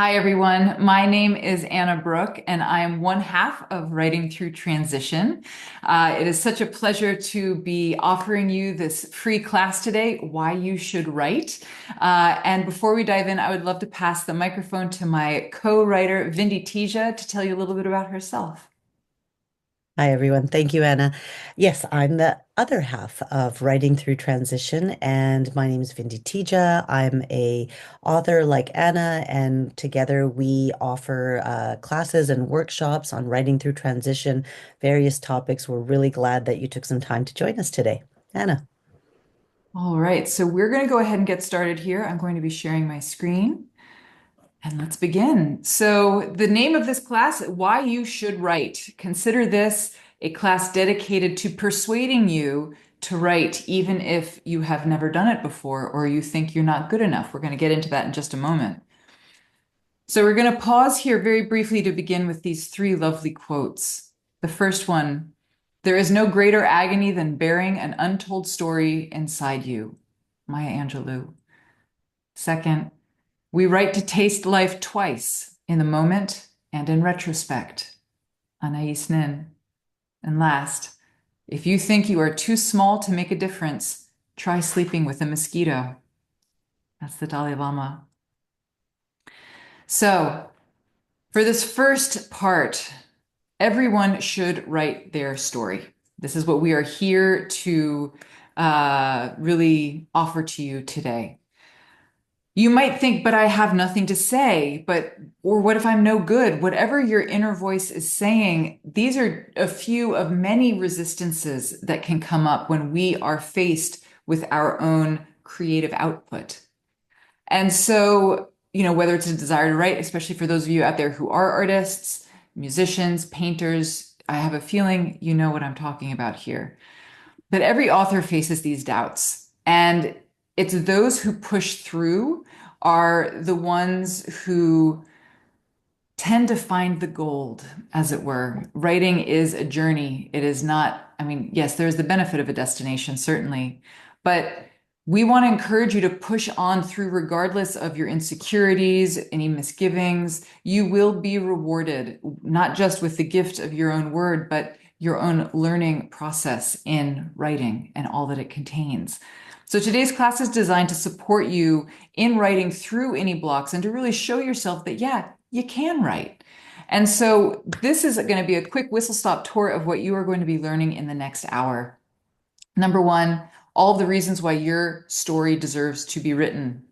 Hi, everyone. My name is Anna Brooke, and I am one half of Writing Through Transition. It is such a pleasure to be offering you this free class today, Why You Should Write. And before we dive in, I would love to pass the microphone to my co-writer, Vindy Teja, to tell you a little bit about herself. Hi, everyone. Thank you, Anna. Yes, I'm the other half of Writing Through Transition, and my name is Vindy Teja. I'm a author like Anna, and together we offer classes and workshops on writing through transition, various topics. We're really glad that you took some time to join us today. Anna. All right, so we're going to go ahead and get started here. I'm going to be sharing my screen. And let's begin. So, the name of this class, Why You Should Write. Consider this a class dedicated to persuading you to write, even if you have never done it before or you think you're not good enough. We're going to get into that in just a moment. So, we're going to pause here very briefly to begin with these three lovely quotes. The first one, there is no greater agony than bearing an untold story inside you. Maya Angelou. Second, we write to taste life twice, in the moment and in retrospect. Anais Nin. And last, if you think you are too small to make a difference, try sleeping with a mosquito. That's the Dalai Lama. So, for this first part, everyone should write their story. This is what we are here to really offer to you today. You might think, but I have nothing to say, or what if I'm no good? Whatever your inner voice is saying, these are a few of many resistances that can come up when we are faced with our own creative output. And so, whether it's a desire to write, especially for those of you out there who are artists, musicians, painters, I have a feeling you know what I'm talking about here. But every author faces these doubts. And it's those who push through are the ones who tend to find the gold, as it were. Writing is a journey. It is not, I mean, yes, there's the benefit of a destination, certainly, but we want to encourage you to push on through regardless of your insecurities, any misgivings. You will be rewarded, not just with the gift of your own word, but your own learning process in writing and all that it contains. So today's class is designed to support you in writing through any blocks and to really show yourself that, yeah, you can write. And so this is going to be a quick whistle stop tour of what you are going to be learning in the next hour. Number one, all of the reasons why your story deserves to be written.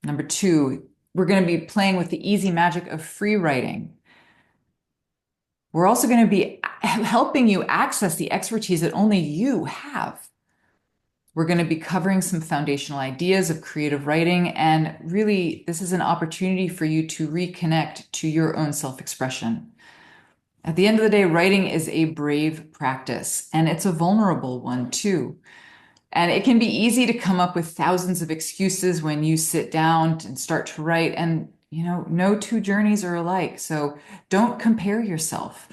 Number two, we're going to be playing with the easy magic of free writing. We're also going to be helping you access the expertise that only you have. We're going to be covering some foundational ideas of creative writing. And really, this is an opportunity for you to reconnect to your own self-expression. At the end of the day, writing is a brave practice, and it's a vulnerable one too. And it can be easy to come up with thousands of excuses when you sit down and start to write. And, no two journeys are alike. So don't compare yourself.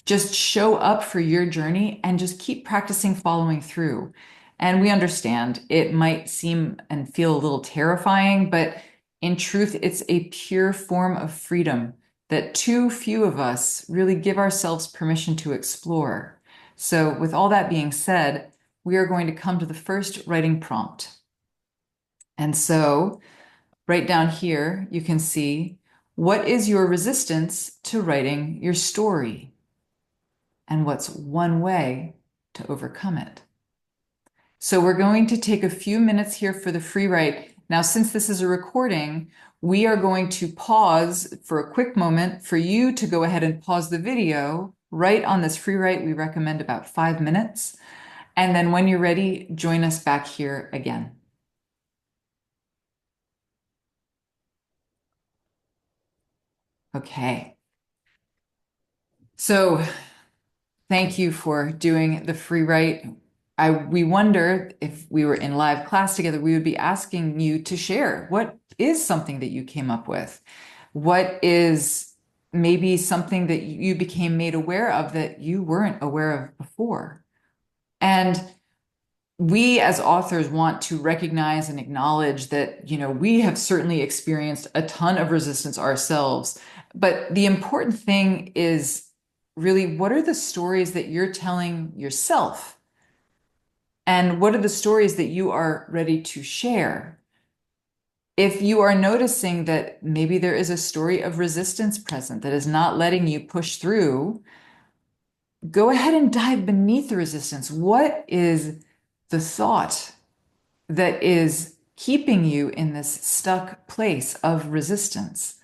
Just show up for your journey and just keep practicing following through. And we understand it might seem and feel a little terrifying, but in truth, it's a pure form of freedom that too few of us really give ourselves permission to explore. So, with all that being said, we are going to come to the first writing prompt. And so, right down here, you can see what is your resistance to writing your story? And what's one way to overcome it? So, we're going to take a few minutes here for the free write. Now, since this is a recording, we are going to pause for a quick moment for you to go ahead and pause the video. Right on this free write, we recommend about 5 minutes. And then when you're ready, join us back here again. Okay. So thank you for doing the free write. We wonder if we were in live class together, we would be asking you to share what is something that you came up with? What is maybe something that you became made aware of that you weren't aware of before? And we as authors want to recognize and acknowledge that, we have certainly experienced a ton of resistance ourselves. But the important thing is really, what are the stories that you're telling yourself? And what are the stories that you are ready to share? If you are noticing that maybe there is a story of resistance present that is not letting you push through, go ahead and dive beneath the resistance. What is the thought that is keeping you in this stuck place of resistance?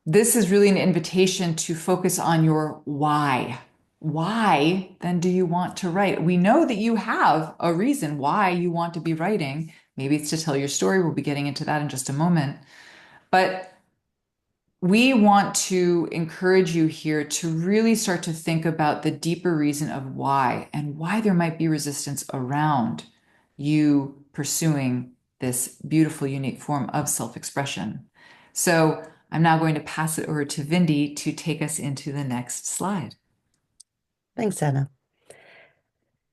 This is really an invitation to focus on your why. Why then do you want to write? We know that you have a reason why you want to be writing. Maybe it's to tell your story. We'll be getting into that in just a moment. But we want to encourage you here to really start to think about the deeper reason of why and why there might be resistance around you pursuing this beautiful, unique form of self-expression. So I'm now going to pass it over to Vindy to take us into the next slide. Thanks, Anna.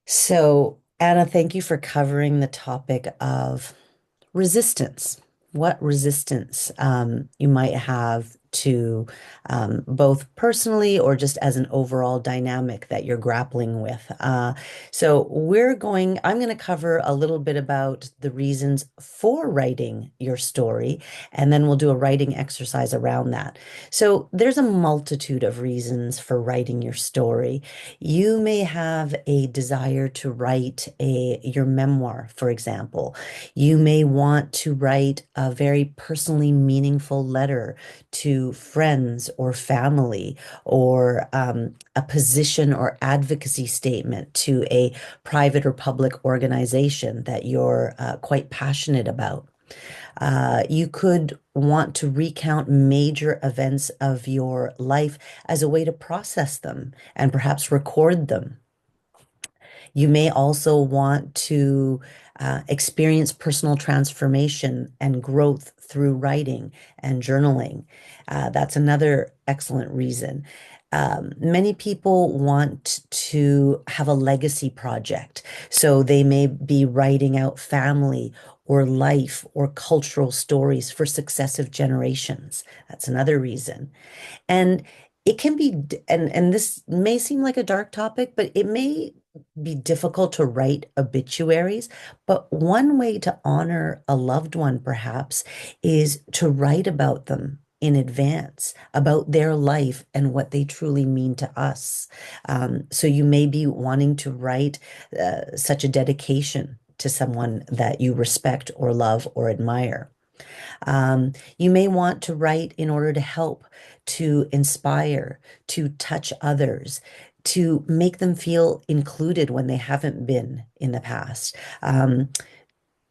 So, Anna, thank you for covering the topic of resistance. What resistance you might have to both personally or just as an overall dynamic that you're grappling with. I'm going to cover a little bit about the reasons for writing your story, and then we'll do a writing exercise around that. So there's a multitude of reasons for writing your story. You may have a desire to write your memoir, for example. You may want to write a very personally meaningful letter to friends or family, or a position or advocacy statement to a private or public organization that you're quite passionate about. You could want to recount major events of your life as a way to process them and perhaps record them. You may also want to experience personal transformation and growth through writing and journaling. That's another excellent reason. Many people want to have a legacy project, so they may be writing out family or life or cultural stories for successive generations. That's another reason. And it can be, and this may seem like a dark topic, but it may be difficult to write obituaries. But one way to honor a loved one, perhaps, is to write about them in advance, about their life and what they truly mean to us. So you may be wanting to write such a dedication to someone that you respect or love or admire. You may want to write in order to help, to inspire, to touch others, to make them feel included when they haven't been in the past.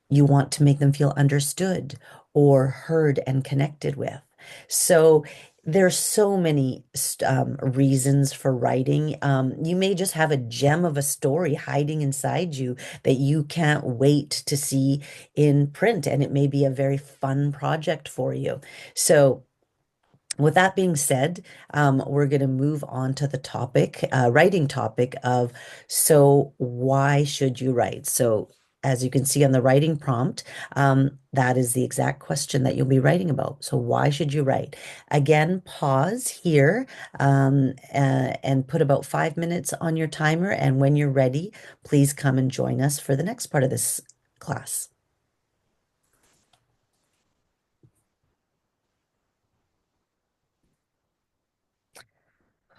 You want to make them feel understood or heard and connected with. So there's so many reasons for writing. You may just have a gem of a story hiding inside you that you can't wait to see in print, and it may be a very fun project for you. So with that being said, we're going to move on to the topic, writing topic of, so why should you write? So as you can see on the writing prompt, that is the exact question that you'll be writing about. So why should you write? Again, pause here and put about 5 minutes on your timer. And when you're ready, please come and join us for the next part of this class.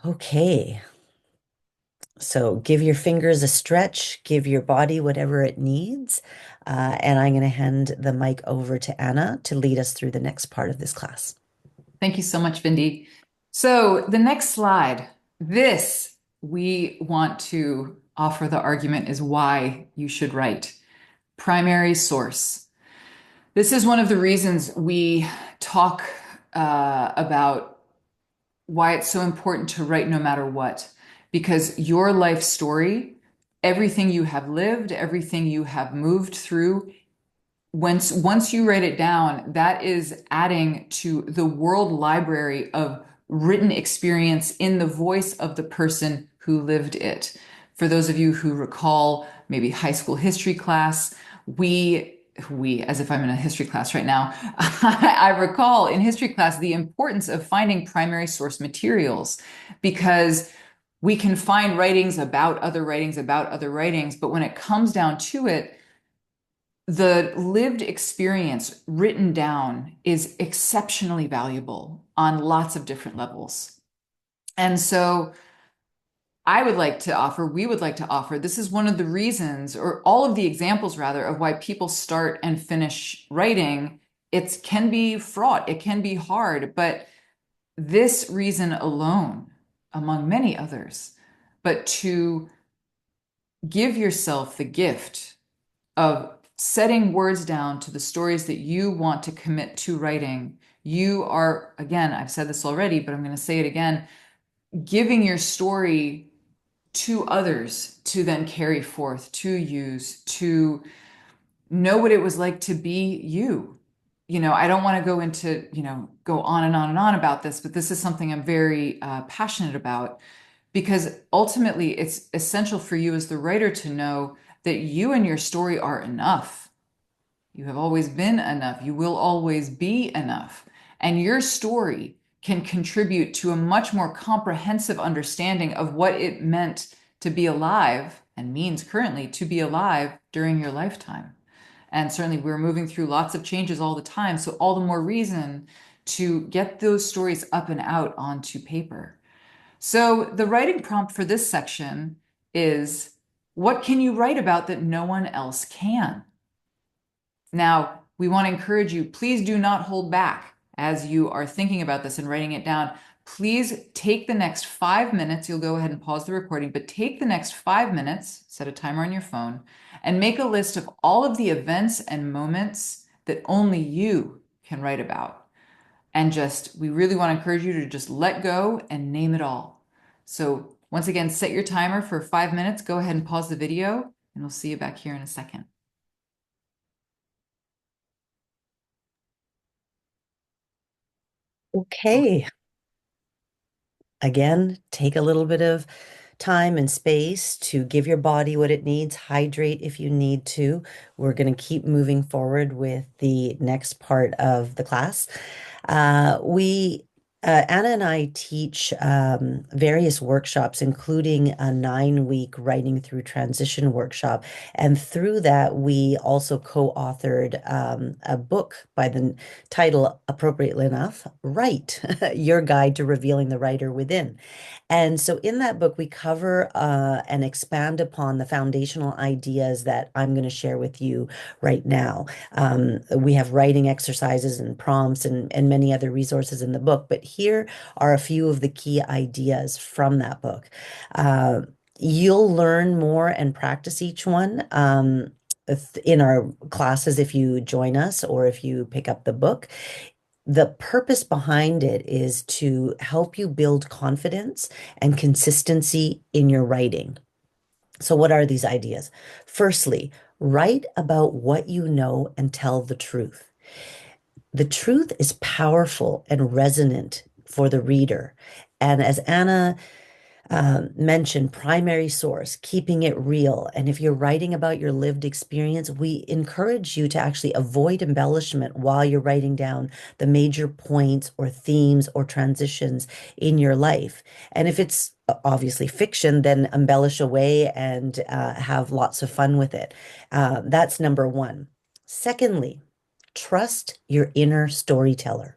Okay. So give your fingers a stretch, give your body whatever it needs. And I'm going to hand the mic over to Anna to lead us through the next part of this class. Thank you so much, Vindy. So the next slide, this we want to offer the argument is why you should write. Primary source. This is one of the reasons we talk about why it's so important to write no matter what, because your life story, everything you have lived, everything you have moved through, once you write it down, that is adding to the world library of written experience in the voice of the person who lived it. For those of you who recall maybe high school history class, we, as if I'm in a history class right now, I recall in history class the importance of finding primary source materials because we can find writings about other writings about other writings, but when it comes down to it, the lived experience written down is exceptionally valuable on lots of different levels. And so I would like to offer, we would like to offer, this is one of the reasons, or all of the examples rather, of why people start and finish writing. It can be fraught, it can be hard, but this reason alone, among many others, but to give yourself the gift of setting words down to the stories that you want to commit to writing, you are, again, I've said this already, but I'm going to say it again, giving your story to others to then carry forth, to use, to know what it was like to be you. I don't want to go into, go on and on and on about this, but this is something I'm very passionate about because ultimately it's essential for you as the writer to know that you and your story are enough. You have always been enough. You will always be enough. And your story can contribute to a much more comprehensive understanding of what it meant to be alive and means currently to be alive during your lifetime. And certainly we're moving through lots of changes all the time. So, all the more reason to get those stories up and out onto paper. So, the writing prompt for this section is what can you write about that no one else can? Now, we want to encourage you, please do not hold back as you are thinking about this and writing it down. Please take the next 5 minutes. You'll go ahead and pause the recording, but take the next 5 minutes, set a timer on your phone, and make a list of all of the events and moments that only you can write about. And we really want to encourage you to just let go and name it all. So, once again, set your timer for 5 minutes. Go ahead and pause the video, and we'll see you back here in a second. Okay. Again, take a little bit of time and space to give your body what it needs, hydrate if you need to. We're going to keep moving forward with the next part of the class. We Anna and I teach various workshops, including a 9-week writing through transition workshop. And through that, we also co-authored a book by the title, appropriately enough, Write, Your Guide to Revealing the Writer Within. And so in that book, we cover and expand upon the foundational ideas that I'm going to share with you right now. We have writing exercises and prompts and many other resources in the book, but here are a few of the key ideas from that book. Uh, you'll learn more and practice each one. In our classes, if you join us or if you pick up the book, the purpose behind it is to help you build confidence and consistency in your writing. So, what are these ideas? Firstly, write about what you know and tell the truth. The truth is powerful and resonant for the reader. And as Anna mention primary source, keeping it real. And if you're writing about your lived experience, we encourage you to actually avoid embellishment while you're writing down the major points or themes or transitions in your life. And if it's obviously fiction, then embellish away and have lots of fun with it. That's number one. Secondly, trust your inner storyteller.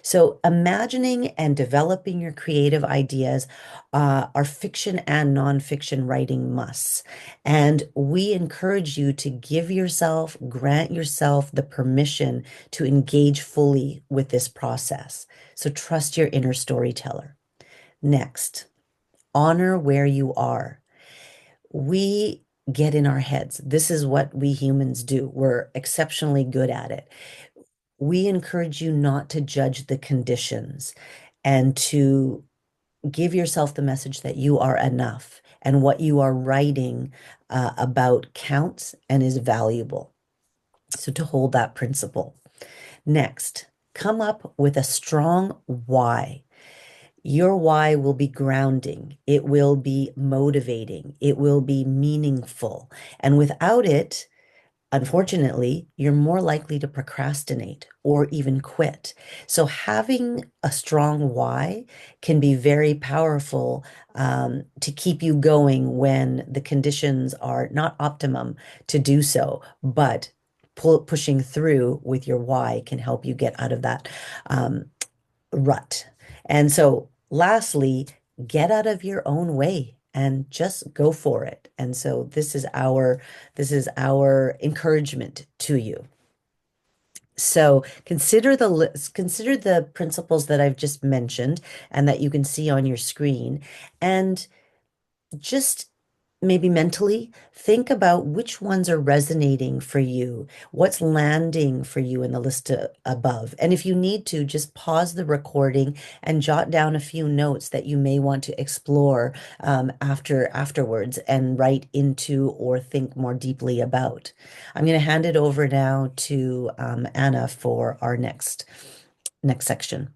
So, imagining and developing your creative ideas are fiction and nonfiction writing musts. And we encourage you to give yourself, grant yourself the permission to engage fully with this process. So, trust your inner storyteller. Next, honor where you are. We get in our heads. This is what we humans do. We're exceptionally good at it. We encourage you not to judge the conditions and to give yourself the message that you are enough and what you are writing about counts and is valuable. So, to hold that principle. Next, come up with a strong why. Your why will be grounding. It will be motivating. It will be meaningful. And without it, unfortunately, you're more likely to procrastinate or even quit. So, having a strong why can be very powerful to keep you going when the conditions are not optimum to do so. But pushing through with your why can help you get out of that um, rut. And so, lastly, get out of your own way and just go for it. And so this is our encouragement to you. So consider the list, consider the principles that I've just mentioned and that you can see on your screen, and just maybe mentally think about which ones are resonating for you, what's landing for you in the list above. And if you need to, just pause the recording and jot down a few notes that you may want to explore afterwards and write into or think more deeply about. I'm going to hand it over now to Anna for our next section.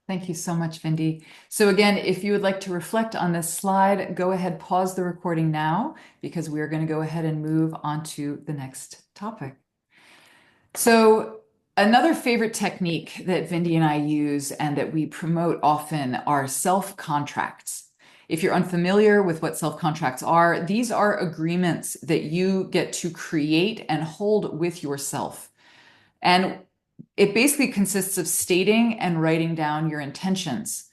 Thank you so much, Vindy. So again, if you would like to reflect on this slide, go ahead, pause the recording now, because we are going to go ahead and move on to the next topic. So another favorite technique that Vindy and I use and that we promote often are self-contracts. If you're unfamiliar with what self-contracts are, these are agreements that you get to create and hold with yourself. And it basically consists of stating and writing down your intentions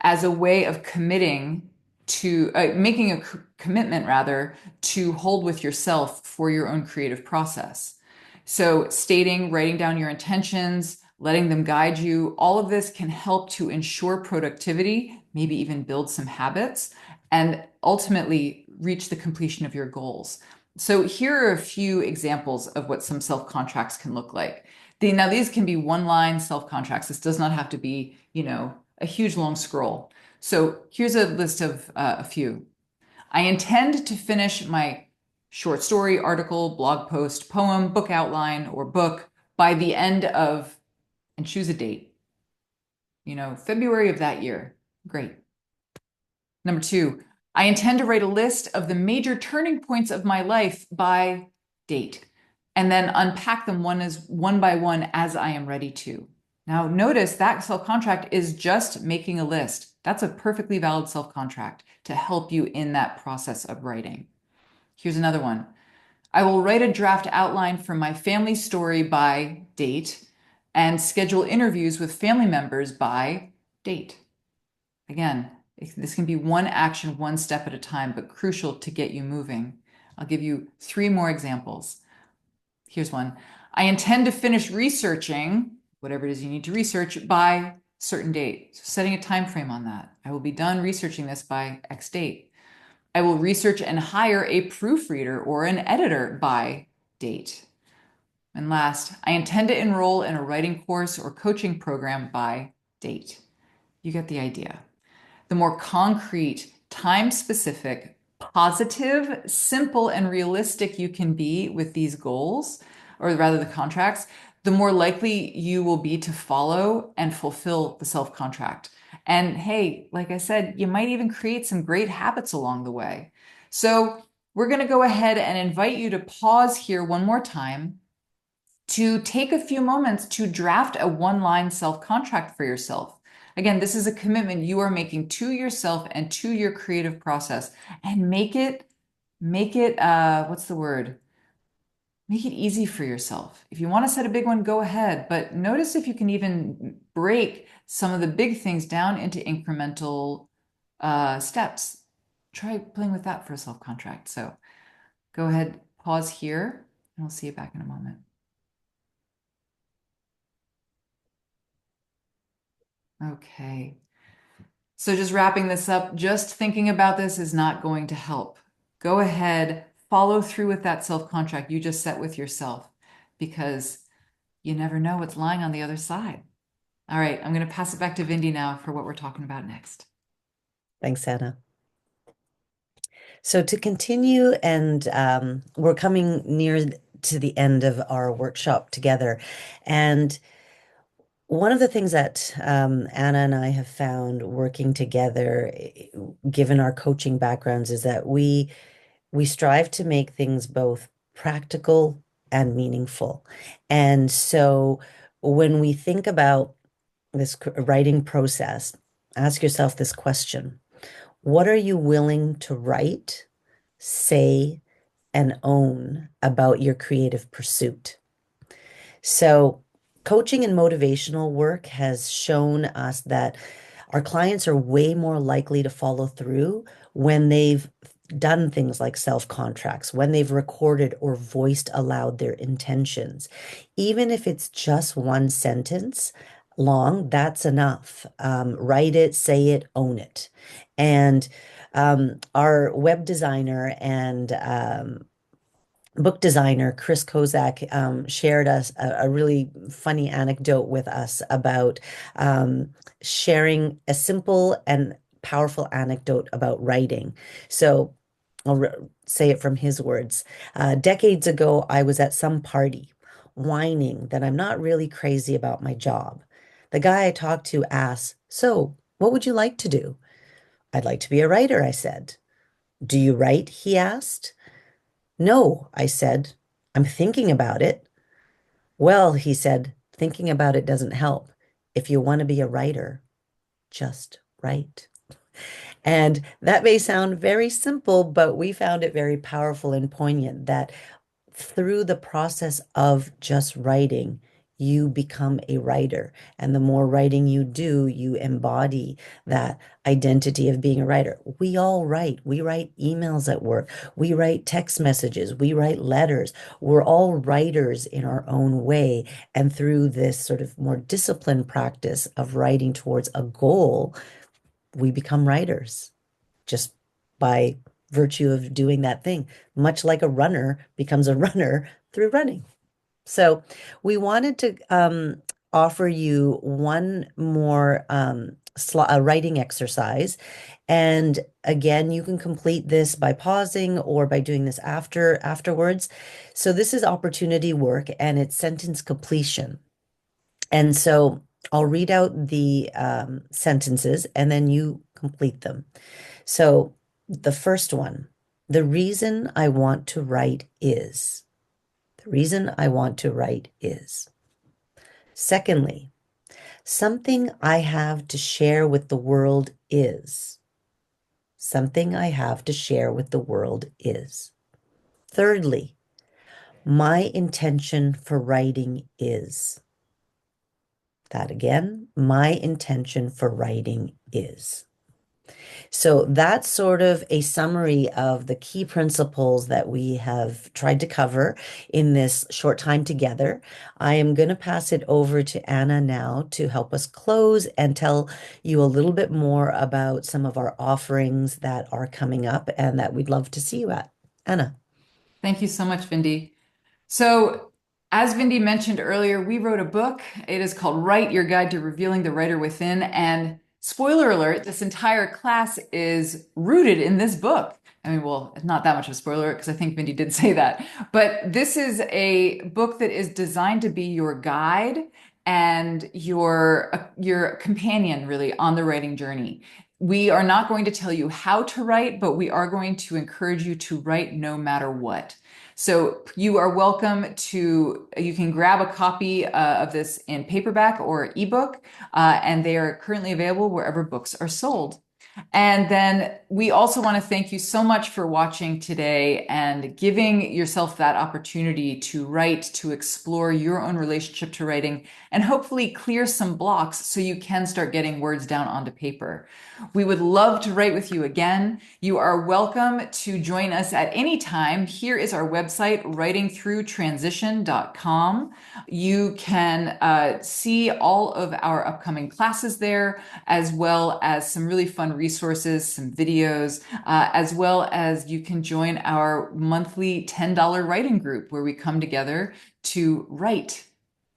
as a way of committing to making a commitment rather to hold with yourself for your own creative process. So stating, writing down your intentions, letting them guide you, all of this can help to ensure productivity, maybe even build some habits, and ultimately reach the completion of your goals. So here are a few examples of what some self-contracts can look like. Now, these can be one-line self-contracts. This does not have to be, a huge long scroll. So here's a list of a few. I intend to finish my short story, article, blog post, poem, book outline, or book by the end of, and choose a date, February of that year. Great. Number two, I intend to write a list of the major turning points of my life by date, and then unpack them one by one as I am ready to. Now, notice that self-contract is just making a list. That's a perfectly valid self-contract to help you in that process of writing. Here's another one. I will write a draft outline for my family story by date and schedule interviews with family members by date. Again, this can be one action, one step at a time, but crucial to get you moving. I'll give you three more examples. Here's one. I intend to finish researching whatever it is you need to research by certain date. So setting a time frame on that. I will be done researching this by X date. I will research and hire a proofreader or an editor by date. And last, I intend to enroll in a writing course or coaching program by date. You get the idea. The more concrete, time-specific, positive, simple, and realistic you can be with these goals, or rather the contracts, the more likely you will be to follow and fulfill the self-contract. And hey, like I said, you might even create some great habits along the way. So we're going to go ahead and invite you to pause here one more time to take a few moments to draft a one-line self-contract for yourself. Again, this is a commitment you are making to yourself and to your creative process, and what's the word? Make it easy for yourself. If you want to set a big one, go ahead, but notice if you can even break some of the big things down into incremental steps. Try playing with that for a self-contract. So go ahead, pause here, and we'll see you back in a moment. Okay. So just wrapping this up, just thinking about this is not going to help. Go ahead, follow through with that self-contract you just set with yourself, because you never know what's lying on the other side. All right, I'm going to pass it back to Vindy now for what we're talking about next. Thanks, Anna. So to continue, and we're coming near to the end of our workshop together, and one of the things that Anna and I have found working together, given our coaching backgrounds, is that we strive to make things both practical and meaningful. And so when we think about this writing process, ask yourself this question. What are you willing to write, say, and own about your creative pursuit? So, coaching and motivational work has shown us that our clients are way more likely to follow through when they've done things like self contracts, when they've recorded or voiced aloud their intentions. Even if it's just one sentence long, that's enough. Write it, say it, own it. And our web designer and book designer Chris Kozak shared us a really funny anecdote with us about um, sharing a simple and powerful anecdote about writing. So say it from his words. Decades ago, I was at some party whining that I'm not really crazy about my job. The guy I talked to asked, "So, what would you like to do?" "I'd like to be a writer," I said. "Do you write?" he asked. "No," I said. "I'm thinking about it." "Well," he said, "thinking about it doesn't help. If you want to be a writer, just write." And that may sound very simple, but we found it very powerful and poignant that through the process of just writing, you become a writer. And the more writing you do, you embody that identity of being a writer. We all write. We write emails at work. We write text messages. We write letters. We're all writers in our own way. And through this sort of more disciplined practice of writing towards a goal, we become writers just by virtue of doing that thing, much like a runner becomes a runner through running. So we wanted to offer you one more a writing exercise. And again, you can complete this by pausing or by doing this afterwards. So this is opportunity work and it's sentence completion. And so I'll read out the sentences and then you complete them. So the first one, the reason I want to write is. The reason I want to write is. Secondly, something I have to share with the world is. Something I have to share with the world is. Thirdly, my intention for writing is. That again, my intention for writing is. So that's sort of a summary of the key principles that we have tried to cover in this short time together. I am going to pass it over to Anna now to help us close and tell you a little bit more about some of our offerings that are coming up and that we'd love to see you at. Anna. Thank you so much, Vindy. So, as Vindy mentioned earlier, we wrote a book. It is called Write Your Guide to Revealing the Writer Within. And spoiler alert, this entire class is rooted in this book. I mean, well, it's not that much of a spoiler because I think Vindy did say that. But this is a book that is designed to be your guide and your companion really on the writing journey. We are not going to tell you how to write, but we are going to encourage you to write no matter what. So you are welcome to, you can grab a copy of this in paperback or ebook, and they are currently available wherever books are sold. And then we also want to thank you so much for watching today and giving yourself that opportunity to write, to explore your own relationship to writing, and hopefully clear some blocks so you can start getting words down onto paper. We would love to write with you again. You are welcome to join us at any time. Here is our website, writingthroughtransition.com. You can see all of our upcoming classes there, as well as some really fun resources, some videos, as well as you can join our monthly $10 writing group where we come together to write.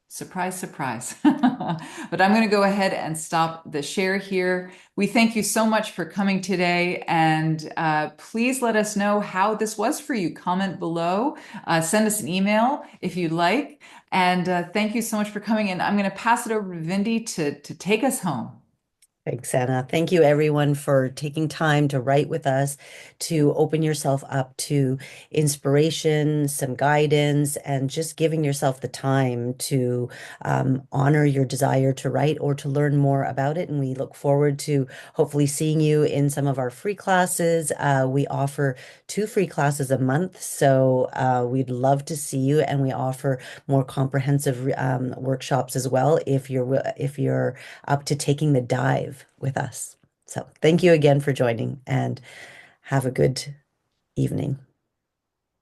Surprise, surprise. But I'm going to go ahead and stop the share here. We thank you so much for coming today. And please let us know how this was for you. Comment below, send us an email if you'd like. And thank you so much for coming. And I'm going to pass it over to Vindy to take us home. Thanks, Anna. Thank you, everyone, for taking time to write with us, to open yourself up to inspiration, some guidance, and just giving yourself the time to honor your desire to write or to learn more about it. And we look forward to hopefully seeing you in some of our free classes. We offer 2 free classes a month, so we'd love to see you. And we offer more comprehensive workshops as well if you're up to taking the dive with us. So thank you again for joining and have a good evening.